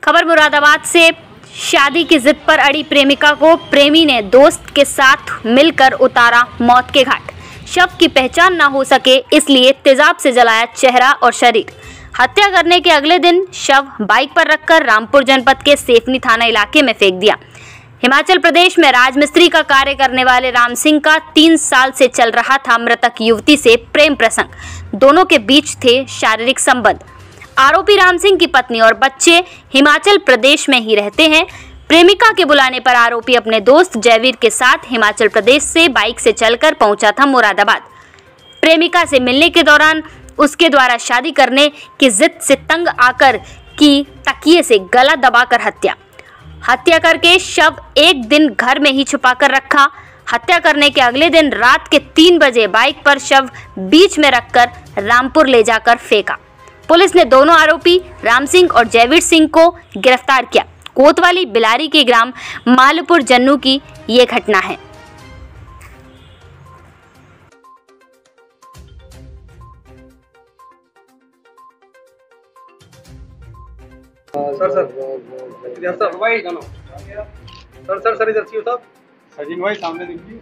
खबर मुरादाबाद से। शादी की जिद पर अड़ी प्रेमिका को प्रेमी ने दोस्त के साथ मिलकर उतारा मौत के घाट। शव की पहचान न हो सके इसलिए तेजाब से जलाया चेहरा और शरीर। हत्या करने के अगले दिन शव बाइक पर रखकर रामपुर जनपद के सेफनी थाना इलाके में फेंक दिया। हिमाचल प्रदेश में राजमिस्त्री का कार्य करने वाले राम सिंह का 3 साल से चल रहा था मृतक युवती से प्रेम प्रसंग। दोनों के बीच थे शारीरिक संबंध। आरोपी राम सिंह की पत्नी और बच्चे हिमाचल प्रदेश में ही रहते हैं। प्रेमिका के बुलाने पर आरोपी अपने दोस्त जयवीर के साथ हिमाचल प्रदेश से बाइक से चलकर पहुंचा था मुरादाबाद। प्रेमिका से मिलने के दौरान उसके द्वारा शादी करने की जिद से तंग आकर की तकिए से गला दबाकर हत्या करके शव एक दिन घर में ही छुपाकर रखा। हत्या करने के अगले दिन रात के 3 बजे बाइक पर शव बीच में रखकर रामपुर ले जाकर फेंका। पुलिस ने दोनों आरोपी राम सिंह और जयवीर सिंह को गिरफ्तार किया। कोतवाली बिलारी के ग्राम मालपुर जन्नू की ये घटना है। सर भाई जानो सर इधर चाहिए साहब। सचिन भाई सामने देखिए।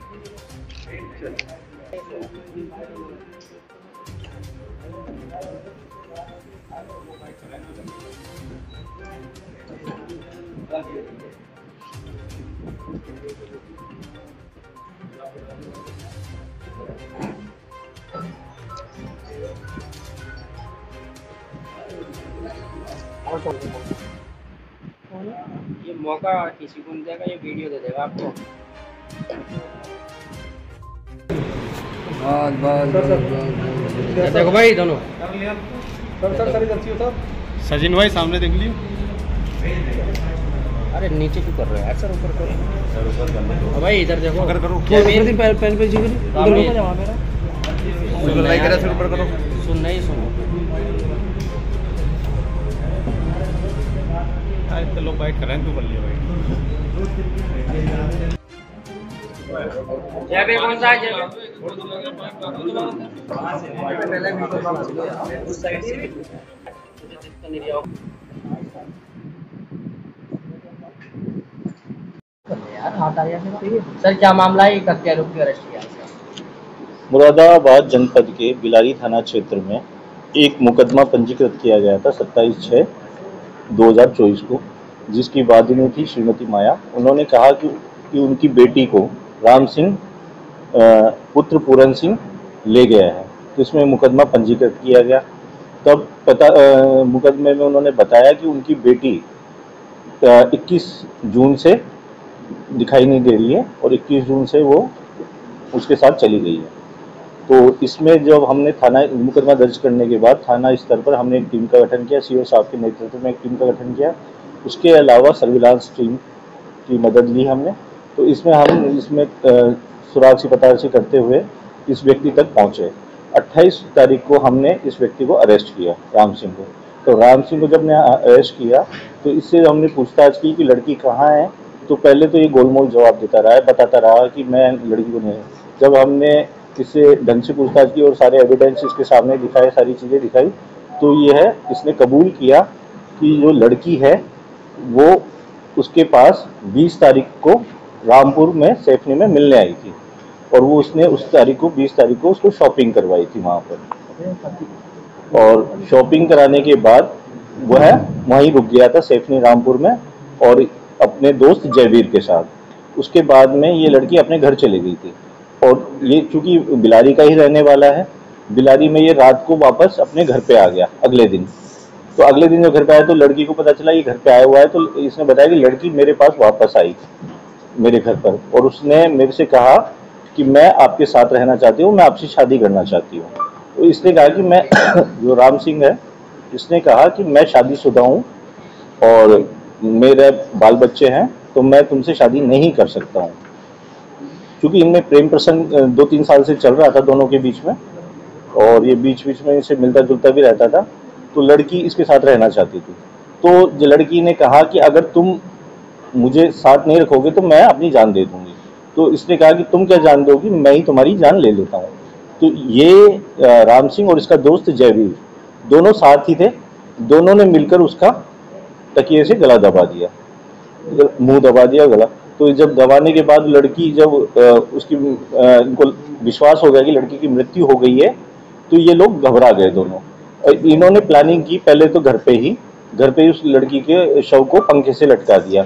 ये मौका किसी को नहीं देगा, ये वीडियो दे देगा आपको। देखो भाई दोनों सर इधर चाहिए साहब। सचिन भाई सामने देख लियो। अरे नीचे क्यों कर रहे हैं सर? ऊपर करो सर, ऊपर कर भाई। इधर देखो, अगर करो क्या मेरी पहले पे जी उधर को जाओ मेरा सुन नहीं करा सर। ऊपर करो, सुन नहीं सुनो। आज तो लोग बाइट कर रहे हैं, तू कर लियो भाई। जय बे कौन सा है? जय पहले भी तो उस साइड से नहीं आओ यार। हाथ आ गया सर। क्या मामला है? क्या लोग की अरेस्ट किया? मुरादाबाद जनपद के बिलारी थाना क्षेत्र में एक मुकदमा पंजीकृत किया गया था 27/6/2024 को, जिसकी वादिनी थी श्रीमती माया। उन्होंने कहा कि उनकी बेटी को राम सिंह पुत्र पूरन सिंह ले गया है, तो इसमें मुकदमा पंजीकृत किया गया। तब मुकदमे में उन्होंने बताया कि उनकी बेटी 21 जून से दिखाई नहीं दे रही है और 21 जून से वो उसके साथ चली गई है। तो इसमें जब हमने थाना मुकदमा दर्ज करने के बाद थाना स्तर पर हमने एक टीम का गठन किया। सीओ साहब के नेतृत्व में एक टीम का गठन किया। उसके अलावा सर्विलांस टीम की मदद ली हमने। तो इसमें सुराग सिपतारसी करते हुए इस व्यक्ति तक पहुँचे। 28 तारीख को हमने इस व्यक्ति को अरेस्ट किया, राम सिंह को। तो राम सिंह को जब ने अरेस्ट किया तो इससे हमने पूछताछ की कि लड़की कहाँ है। तो पहले तो ये गोलमोल जवाब देता रहा है, बताता रहा कि मैं लड़की को नहीं। जब हमने इससे ढंग से पूछताछ की और सारे एविडेंस इसके सामने दिखाए, सारी चीज़ें दिखाई, तो ये है इसने कबूल किया कि जो लड़की है वो उसके पास 20 तारीख को रामपुर में सेफनी में मिलने आई थी और वो उसने उस तारीख को 20 तारीख को उसको शॉपिंग करवाई थी वहाँ पर। और शॉपिंग कराने के बाद वह वहीं रुक गया था सेफनी रामपुर में और अपने दोस्त जयवीर के साथ। उसके बाद में ये लड़की अपने घर चली गई थी और ये चूँकि बिलारी का ही रहने वाला है, बिलारी में ये रात को वापस अपने घर पे आ गया अगले दिन। तो अगले दिन जब घर पे आया तो लड़की को पता चला ये घर पे आया हुआ है। तो इसने बताया कि लड़की मेरे पास वापस आई मेरे घर पर और उसने मेरे से कहा कि मैं आपके साथ रहना चाहती हूँ, मैं आपसे शादी करना चाहती हूँ। तो इसने कहा कि मैं जो राम सिंह है इसने कहा कि मैं शादीशुदा हूँ और मेरे बाल बच्चे हैं, तो मैं तुमसे शादी नहीं कर सकता हूँ। क्योंकि इनमें प्रेम प्रसंग 2-3 साल से चल रहा था दोनों के बीच में और ये बीच बीच में इसे मिलता जुलता भी रहता था। तो लड़की इसके साथ रहना चाहती थी। तो लड़की ने कहा कि अगर तुम मुझे साथ नहीं रखोगे तो मैं अपनी जान दे दूंगी। तो इसने कहा कि तुम क्या जान दोगी, मैं ही तुम्हारी जान ले लेता हूँ। तो ये राम सिंह और इसका दोस्त जयवीर दोनों साथ ही थे। दोनों ने मिलकर उसका तकिए से गला दबा दिया, मुंह दबा दिया, गला। तो जब दबाने के बाद लड़की जब उसकी इनको विश्वास हो गया कि लड़की की मृत्यु हो गई है, तो ये लोग घबरा गए दोनों। और इन्होंने प्लानिंग की पहले तो घर पे ही उस लड़की के शव को पंखे से लटका दिया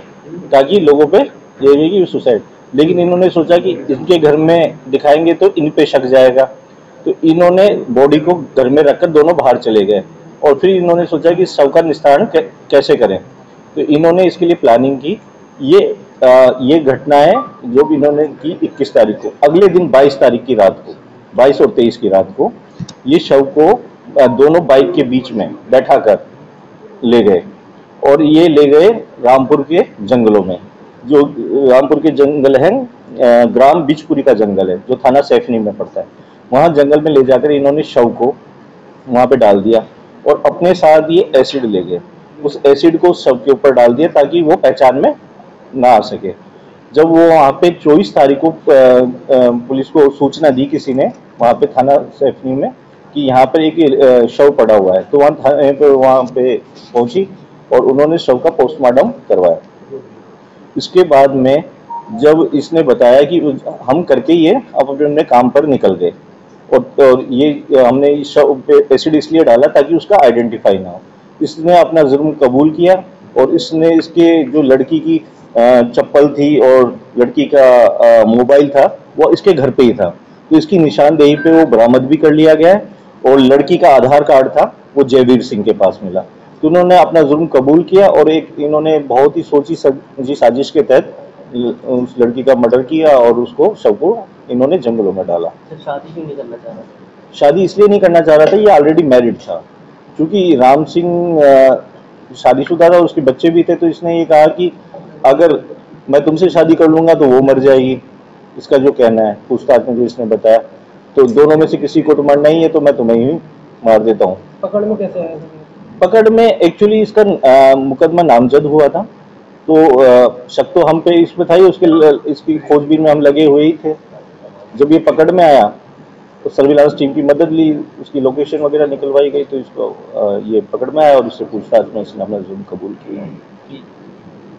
ताकि लोगों पे ये कि सुसाइड। लेकिन इन्होंने सोचा कि इनके घर में दिखाएंगे तो इन पे शक जाएगा, तो इन्होंने बॉडी को घर में रखकर दोनों बाहर चले गए। और फिर इन्होंने सोचा कि शव का निस्तारण कैसे करें, तो इन्होंने इसके लिए प्लानिंग की। ये घटना है जो भी इन्होंने की 21 तारीख को। अगले दिन 22 तारीख की रात को, 22 और 23 की रात को ये शव को दोनों बाइक के बीच में बैठा कर ले गए और ये ले गए रामपुर के जंगलों में। जो रामपुर के जंगल है, ग्राम बिचपुरी का जंगल है जो थाना सैफनी में पड़ता है। वहां जंगल में ले जाकर इन्होंने शव को वहां पे डाल दिया और अपने साथ ये एसिड ले गए। उस एसिड को शव के ऊपर डाल दिया ताकि वो पहचान में ना आ सके। जब वो वहाँ पे 24 तारीख को पुलिस को सूचना दी किसी ने वहाँ पे थाना सैफनी में कि यहाँ पर एक शव पड़ा हुआ है, तो वहाँ पे पहुंची और उन्होंने शव का पोस्टमार्टम करवाया। इसके बाद में जब इसने बताया कि हम करके ये अब अपने काम पर निकल गए और ये हमने इस शव पे एसिड इसलिए डाला ताकि उसका आइडेंटिफाई ना हो। इसने अपना जुर्म कबूल किया और इसने इसके जो लड़की की चप्पल थी और लड़की का मोबाइल था वो इसके घर पे ही था, तो इसकी निशानदेही पे वो बरामद भी कर लिया गया है। और लड़की का आधार कार्ड था वो जयवीर सिंह के पास मिला। तो उन्होंने अपना जुर्म कबूल किया और एक इन्होंने बहुत ही सोची समझी साजिश के तहत उस लड़की का मर्डर किया और उसको शव को इन्होंने जंगलों में डाला। शादी क्यों नहीं करना चाह रहा? शादी इसलिए नहीं करना चाह रहा था, ये ऑलरेडी मैरिड था। क्योंकि राम सिंह शादीशुदा था, उसके बच्चे भी थे, तो इसने ये कहा कि अगर मैं तुमसे शादी कर लूंगा तो वो मर जाएगी, इसका जो कहना है पूछताछ में जो इसने बताया। तो दोनों में से किसी को तो मरना ही है, तो मैं तुम्हें ही मार देता हूँ। पकड़ में कैसे आया? पकड़ में एक्चुअली इसका मुकदमा नामजद हुआ था, तो शक तो हम पे इसमें था ही, इसकी खोजबीन में हम लगे हुए ही थे। जब ये पकड़ में आया तो सर्विलांस टीम की मदद ली, उसकी लोकेशन वगैरह निकलवाई गई, तो इसको ये पकड़ में आया और उससे पूछताछ में इसने अपना जुर्म कबूल किया।